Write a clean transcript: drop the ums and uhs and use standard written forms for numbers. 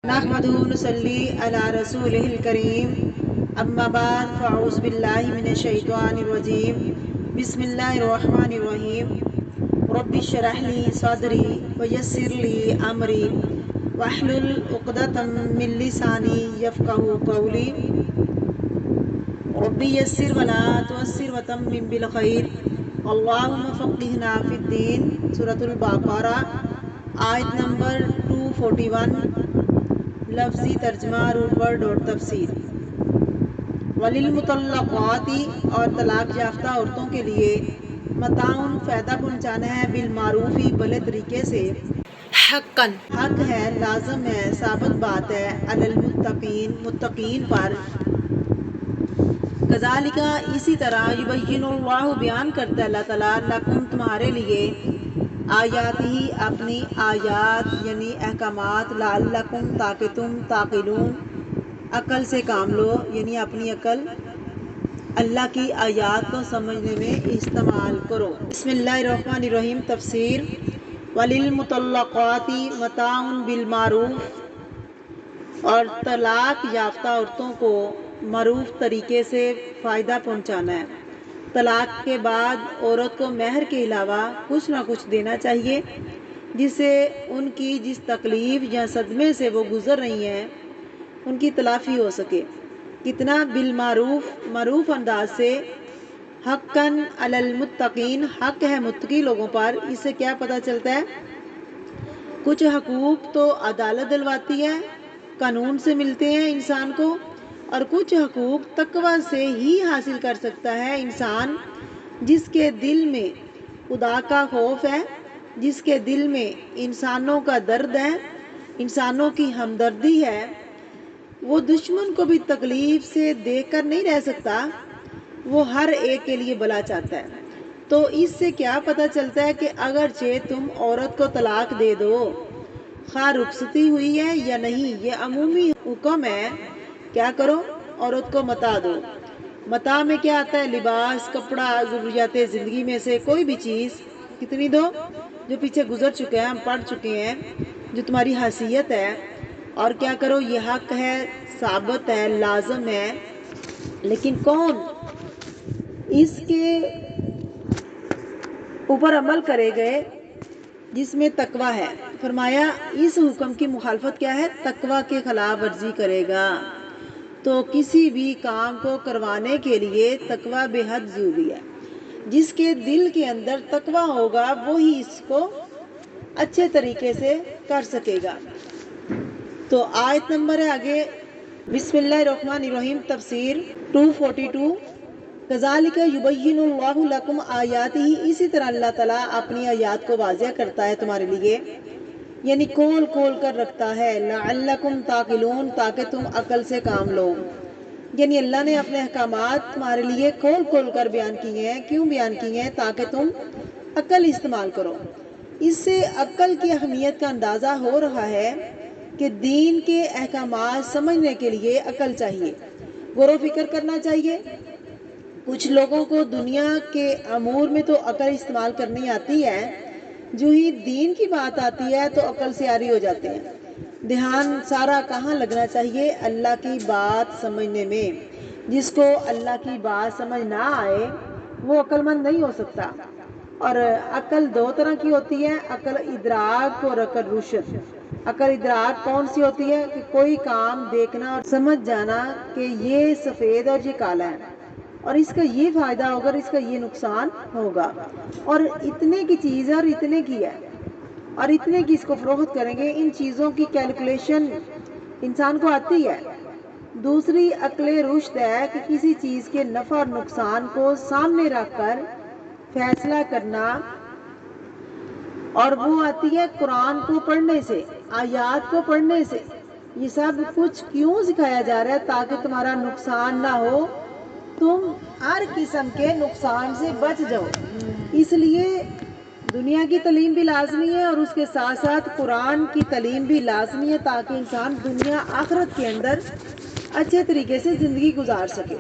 نحمده ونصلي على رسوله الكريم اما بعد فاعوذ بالله من الشيطان الرجيم بسم الله الرحمن الرحيم رب اشرح لي صدري ويسر لي امري واحلل عقدة من لساني يفقهوا قولي رب يسر ولا تعسر وتمم بالخير اللهم فقهنا في الدين سورة البقرہ آیت نمبر 241 لفظی ترجمہ ورڈ اور تفسیر۔ وللمطلقات اور طلاق یافتہ عورتوں کے لیے متاعن فائدہ پہنچانا ہے بالمعروفی بھلے طریقے سے، حقاً حق ہے، لازم ہے، ثابت بات ہے، علی المتقین متقین پر، کذالک اسی طرح یبین اللہ بیان کرتا ہے اللہ تعالیٰ لکم تمہارے لیے آیات ہی اپنی آیات یعنی احکامات، لعلکم تاکہ تم تعقلون عقل سے کام لو، یعنی اپنی عقل اللہ کی آیات کو سمجھنے میں استعمال کرو۔ بسم اللہ الرحمن الرحیم۔ تفسیر۔ وللمطلقات متاع بالمعروف اور طلاق یافتہ عورتوں کو معروف طریقے سے فائدہ پہنچانا ہے۔ طلاق کے بعد عورت کو مہر کے علاوہ کچھ نہ کچھ دینا چاہیے جس سے ان کی جس تکلیف یا صدمے سے وہ گزر رہی ہیں ان کی تلافی ہو سکے۔ کتنا؟ بالمعروف، معروف انداز سے، حقاً علی المتقین، حق ہے متقی لوگوں پر۔ اس سے کیا پتہ چلتا ہے؟ کچھ حقوق تو عدالت دلواتی ہے، قانون سے ملتے ہیں انسان کو، اور کچھ حقوق تقوی سے ہی حاصل کر سکتا ہے انسان جس کے دل میں خدا کا خوف ہے، جس کے دل میں انسانوں کا درد ہے، انسانوں کی ہمدردی ہے۔ وہ دشمن کو بھی تکلیف سے دیکھ کر نہیں رہ سکتا، وہ ہر ایک کے لیے بھلا چاہتا ہے۔ تو اس سے کیا پتہ چلتا ہے کہ اگرچہ تم عورت کو طلاق دے دو، خواہ رخصتی ہوئی ہے یا نہیں، یہ عمومی حکم ہے، کیا کرو؟ عورت کو متاع دو۔ متاع میں کیا آتا ہے؟ لباس، کپڑا، ضروریات زندگی میں سے کوئی بھی چیز۔ کتنی دو؟ جو پیچھے گزر چکے ہیں، ہم پڑھ چکے ہیں، جو تمہاری حیثیت ہے۔ اور کیا کرو؟ یہ حق ہے، ثابت ہے، لازم ہے۔ لیکن کون اس کے اوپر عمل کرے گئے؟ جس میں تقوی ہے۔ فرمایا اس حکم کی مخالفت کیا ہے؟ تقوی کے خلاف ورزی کرے گا۔ تو کسی بھی کام کو کروانے کے لیے تقوی بے حد ضروری ہے۔ جس کے دل کے اندر تقوی ہوگا وہی اس کو اچھے طریقے سے کر سکے گا۔ تو آیت نمبر ہے آگے، بسم اللہ الرحمن الرحیم۔ تفسیر 242۔ کذالک یبین اللہ لکم آیاتہ، اسی طرح اللہ تعالیٰ اپنی آیات کو واضح کرتا ہے تمہارے لیے، یعنی کھول کھول کر رکھتا ہے، لعلکم تعقلون، تاکہ تم عقل سے کام لو۔ یعنی اللہ نے اپنے احکامات تمہارے لیے کھول کھول کر بیان کیے ہیں۔ کیوں بیان کیے ہیں؟ تاکہ تم عقل استعمال کرو۔ اس سے عقل کی اہمیت کا اندازہ ہو رہا ہے کہ دین کے احکامات سمجھنے کے لیے عقل چاہیے، غور و فکر کرنا چاہیے۔ کچھ لوگوں کو دنیا کے امور میں تو عقل استعمال کرنی آتی ہے، جو ہی دین کی بات آتی ہے تو عقل سے عاری ہو جاتے ہیں۔ دھیان سارا کہاں لگنا چاہیے؟ اللہ کی بات سمجھنے میں۔ جس کو اللہ کی بات سمجھ نہ آئے وہ عقل مند نہیں ہو سکتا۔ اور عقل دو طرح کی ہوتی ہے، عقل ادراک اور عقل رشد۔ عقل ادراک کون سی ہوتی ہے؟ کہ کوئی کام دیکھنا اور سمجھ جانا کہ یہ سفید اور یہ کالا ہے، اور اس کا یہ فائدہ ہوگا اور اس کا یہ نقصان ہوگا، اور اتنے کی چیز ہے اور اتنے کی ہے، اور اتنے کی اس کو فروخت کریں گے۔ ان چیزوں کی کیلکولیشن انسان کو آتی ہے۔ دوسری عقل رشد ہے کہ کسی چیز کے نفع اور نقصان کو سامنے رکھ کر فیصلہ کرنا، اور وہ آتی ہے قرآن کو پڑھنے سے، آیات کو پڑھنے سے۔ یہ سب کچھ کیوں سکھایا جا رہا ہے؟ تاکہ تمہارا نقصان نہ ہو، تم ہر قسم کے نقصان سے بچ جاؤ۔ اس لیے دنیا کی تعلیم بھی لازمی ہے اور اس کے ساتھ ساتھ قرآن کی تعلیم بھی لازمی ہے، تاکہ انسان دنیا آخرت کے اندر اچھے طریقے سے زندگی گزار سکے۔